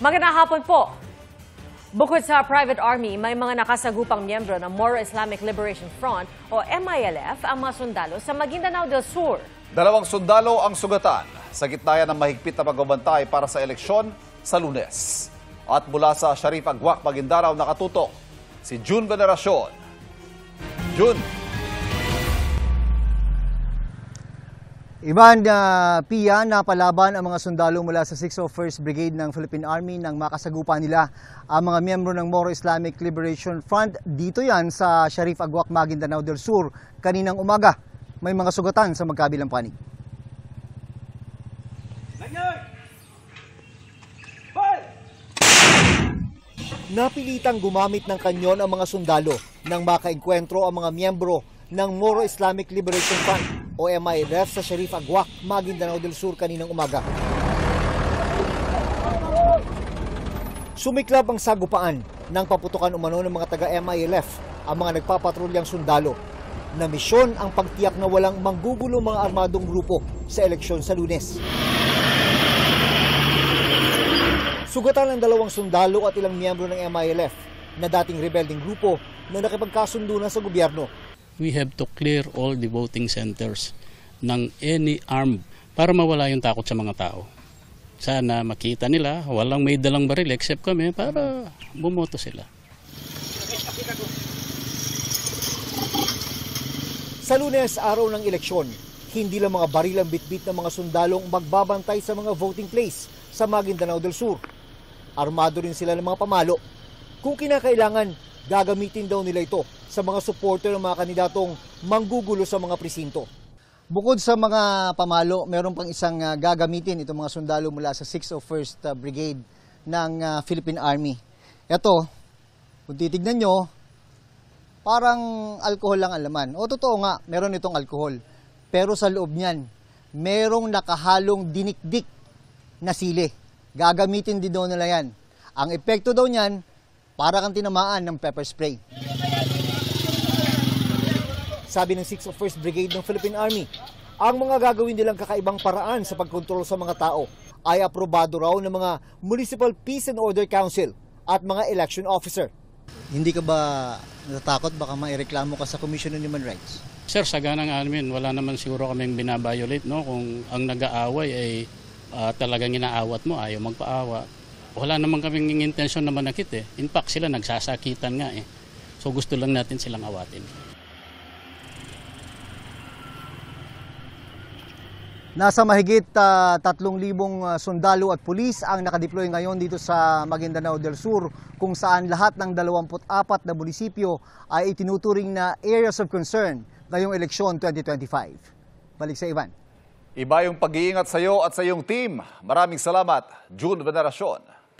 Magandang hapon po. Bukod sa private army, may mga nakasagupang miyembro ng Moro Islamic Liberation Front o MILF ang mga sundalo sa Maguindanao del Sur. 2 sundalo ang sugatan sa gitna ng mahigpit na pagbabantay para sa eleksyon sa Lunes. At mula sa Sharif Agwak, Maguindanao nakatutok si June Veneracion. June. Ivan Pia, napalaban ang mga sundalo mula sa 601st Brigade ng Philippine Army nang makasagupa nila ang mga miyembro ng Moro Islamic Liberation Front. Dito yan sa Sharif Agwak, Maguindanao del Sur kaninang umaga. May mga sugatan sa magkabilang panig. Napilitang gumamit ng kanyon ang mga sundalo nang makaengkwentro ang mga miyembro ng Moro Islamic Liberation Front o MILF sa Sharif Agwak, Maguindanao del Sur kaninang umaga. Sumiklab ang sagupaan nang paputukan umano ng mga taga-MILF ang mga nagpapatrulyang sundalo na misyon ang pagtiyak na walang manggugulo mga armadong grupo sa eleksyon sa Lunes. Sugatan ng 2 sundalo at ilang miyembro ng MILF na dating rebelding grupo na nakipagkasundo na sa gobyerno. We have to clear all the voting centers ng any armed para mawala yung takot sa mga tao. Sana makita nila, walang may dalang baril except kami para bumoto sila. Sa Lunes, araw ng eleksyon, hindi lang mga baril ang bitbit ng mga sundalong magbabantay sa mga voting place sa Maguindanao del Sur. Armado rin sila ng mga pamalo. Kung kinakailangan, gagamitin daw nila ito sa mga supporter ng mga kandidatong manggugulo sa mga presinto. Bukod sa mga pamalo, meron pang isang gagamitin itong mga sundalo mula sa 601st Brigade ng Philippine Army. Ito, kung titignan nyo, parang alcohol lang ang laman. O totoo nga, meron itong alcohol. Pero sa loob niyan, merong nakahalong dinikdik na sili. Gagamitin din daw nila yan. Ang epekto daw niyan, para kang tinamaan ng pepper spray. Sabi ng 601st Brigade ng Philippine Army, ang mga gagawin nilang kakaibang paraan sa pagkontrol sa mga tao ay aprobado raw ng mga Municipal Peace and Order Council at mga election officer. Hindi ka ba natatakot baka maireklamo ka sa Commission on Human Rights? Sir, sa ganang amin, wala naman siguro kaming binabiolate, no? Kung ang nag-aaway ay talagang inaawat mo, ayaw magpaawa. Wala naman kaming intensyon na manakit eh. In fact, sila nagsasakitan nga eh. So gusto lang natin silang awatin. Nasa mahigit 3,000 sundalo at pulis ang nakadeploy ngayon dito sa Maguindanao del Sur, kung saan lahat ng 24 na munisipyo ay itinuturing na areas of concern ngayong eleksyon 2025. Balik sa Ivan. Iba yung pag-iingat sa iyo at sa iyong team. Maraming salamat, June Veneracion.